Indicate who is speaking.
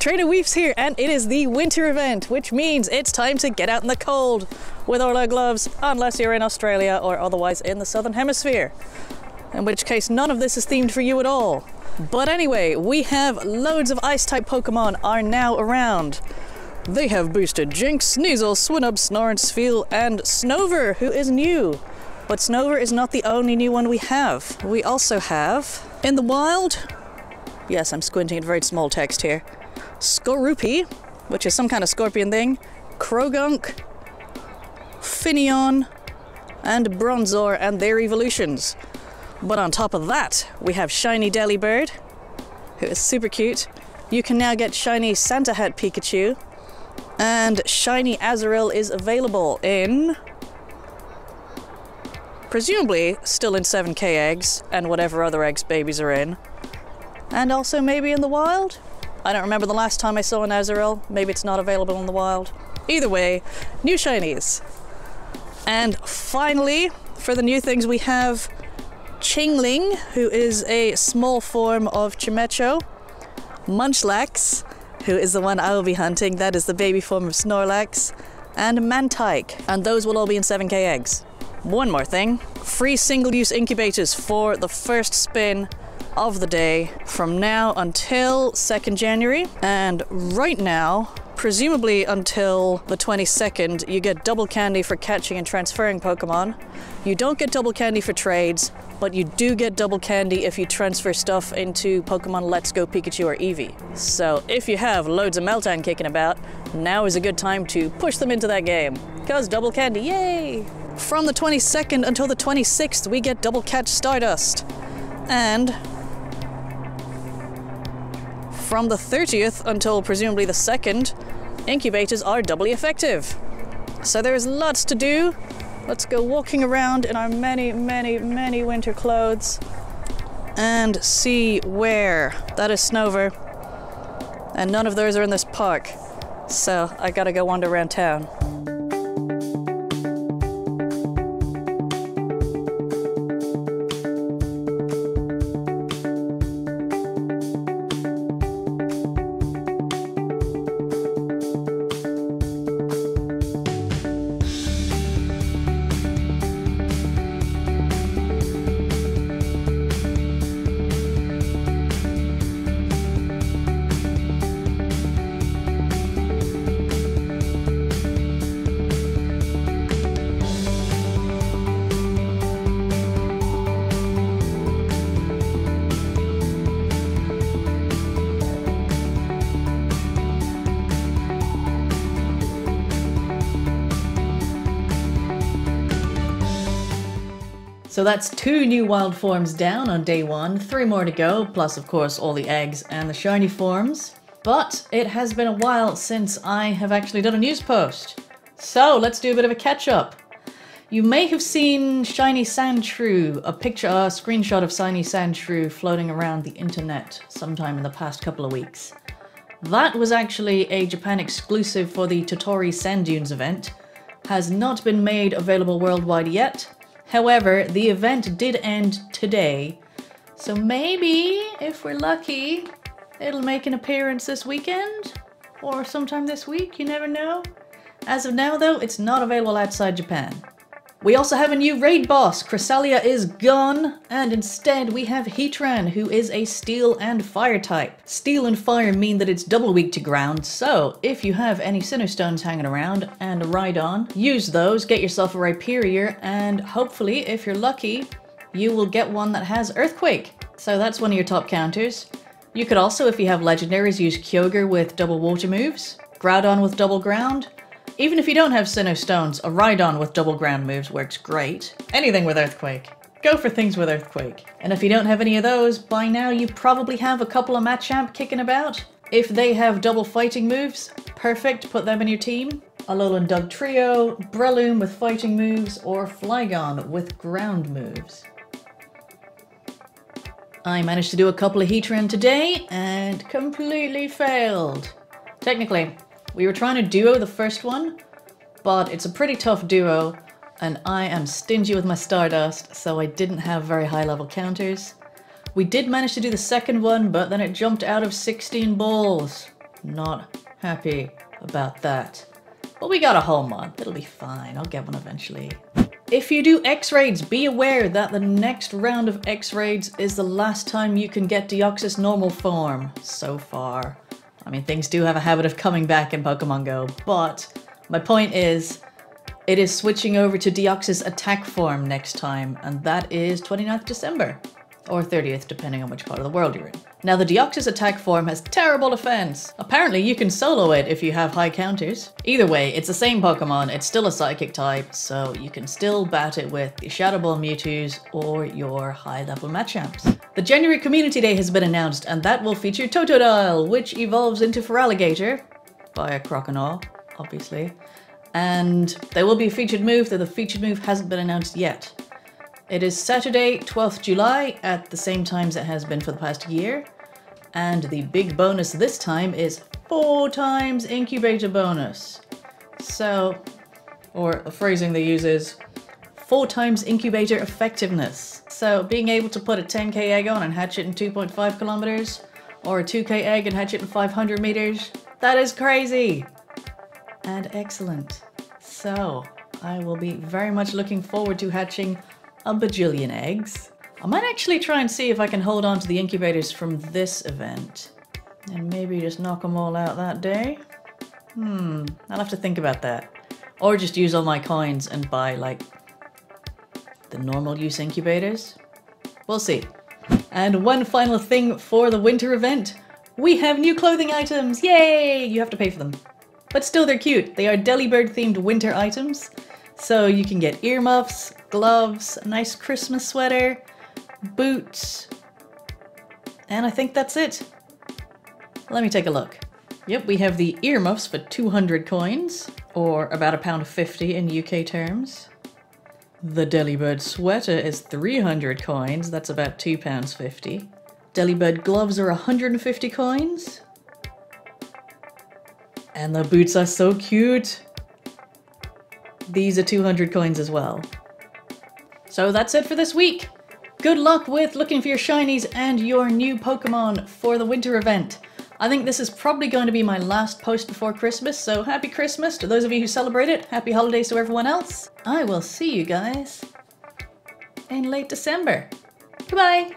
Speaker 1: Trainer Weef's here, and it is the winter event, which means it's time to get out in the cold with all our gloves, unless you're in Australia or otherwise in the Southern Hemisphere, in which case none of this is themed for you at all. But anyway, we have loads of Ice-type Pokemon are now around. They have boosted Jinx, Sneasel, Swinub, Snorunt, Spheal, and Snover, who is new. But Snover is not the only new one we have. We also have, in the wild, yes, I'm squinting at very small text here, Skorupi, which is some kind of scorpion thing, Krogunk, Finneon, and Bronzor and their evolutions. But on top of that, we have Shiny Delibird, who is super cute. You can now get Shiny Santa Hat Pikachu, and Shiny Azurill is available in, presumably still in 7k eggs, and whatever other eggs babies are in. And also maybe in the wild? I don't remember the last time I saw an Azurill. Maybe it's not available in the wild. Either way, new shinies. And finally, for the new things, we have Chingling, who is a small form of Chimecho. Munchlax, who is the one I will be hunting. That is the baby form of Snorlax. And Mantike. And those will all be in 7k eggs. One more thing. Free single-use incubators for the first spin of the day from now until 2nd January. And right now, presumably until the 22nd, you get double candy for catching and transferring Pokemon. You don't get double candy for trades, but you do get double candy if you transfer stuff into Pokemon Let's Go Pikachu or Eevee. So if you have loads of Meltan kicking about, now is a good time to push them into that game. Because double candy, yay! From the 22nd until the 26th, we get double catch Stardust. And from the 30th until presumably the 2nd, incubators are doubly effective. So there's lots to do. Let's go walking around in our many, many, many winter clothes and see where. That is Snover. And none of those are in this park. So I gotta go wander around town. So that's 2 new wild forms down on day 1, 3 more to go, plus of course all the eggs and the shiny forms. But it has been a while since I have actually done a news post. So let's do a bit of a catch up. You may have seen Shiny Sandshrew, a screenshot of Shiny Sandshrew floating around the internet sometime in the past couple of weeks. That was actually a Japan exclusive for the Totori Sand Dunes event. Has not been made available worldwide yet. However, the event did end today, so maybe, if we're lucky, it'll make an appearance this weekend, or sometime this week, you never know. As of now though, it's not available outside Japan. We also have a new raid boss. Cresselia is gone, and instead we have Heatran, who is a steel and fire type. Steel and fire mean that it's double weak to ground, so if you have any Sinnoh Stones hanging around and a Rhydon, use those, get yourself a Rhyperior, and hopefully, if you're lucky, you will get one that has Earthquake. So that's one of your top counters. You could also, if you have legendaries, use Kyogre with double water moves, Groudon with double ground. Even if you don't have Sinnoh Stones, a Rhydon with double ground moves works great. Anything with Earthquake. Go for things with Earthquake. And if you don't have any of those, by now you probably have a couple of Machamp kicking about. If they have double fighting moves, perfect, put them in your team. Alolan Dugtrio, Breloom with fighting moves, or Flygon with ground moves. I managed to do a couple of Heatran today, and completely failed. Technically, we were trying to duo the first one, but it's a pretty tough duo, and I am stingy with my Stardust, so I didn't have very high level counters. We did manage to do the second one, but then it jumped out of 16 balls. Not happy about that. But we got a whole month. It'll be fine. I'll get one eventually. If you do X-Raids, be aware that the next round of X-Raids is the last time you can get Deoxys normal form so far. I mean, things do have a habit of coming back in Pokemon Go, but my point is, it is switching over to Deoxys attack form next time, and that is 29th December. Or 30th, depending on which part of the world you're in. Now, the Deoxys attack form has terrible defense. Apparently, you can solo it if you have high counters. Either way, it's the same Pokemon, it's still a Psychic type, so you can still bat it with the Shadow Ball Mewtwo's or your high-level Machamps. The January Community Day has been announced, and that will feature Totodile, which evolves into Feraligatr, via Croconaw, obviously. And there will be a featured move, though the featured move hasn't been announced yet. It is Saturday, 12th July, at the same times it has been for the past year. And the big bonus this time is 4 times incubator bonus. So, or the phrasing they use is 4 times incubator effectiveness. So being able to put a 10k egg on and hatch it in 2.5 kilometers, or a 2k egg and hatch it in 500 meters, that is crazy! And excellent. So, I will be very much looking forward to hatching a bajillion eggs. I might actually try and see if I can hold on to the incubators from this event. And maybe just knock them all out that day? I'll have to think about that. Or just use all my coins and buy, like, the normal use incubators? We'll see. And one final thing for the winter event. We have new clothing items! Yay! You have to pay for them. But still, they're cute. They are Delibird themed winter items. So you can get earmuffs, gloves, a nice Christmas sweater, boots, and I think that's it. Let me take a look. Yep, we have the earmuffs for 200 coins, or about £1.50 in UK terms. The Delibird sweater is 300 coins, that's about £2.50. Delibird gloves are 150 coins. And the boots are so cute. These are 200 coins as well. So that's it for this week. Good luck with looking for your shinies and your new Pokemon for the winter event. I think this is probably going to be my last post before Christmas, so happy Christmas to those of you who celebrate it. Happy holidays to everyone else. I will see you guys in late December. Goodbye!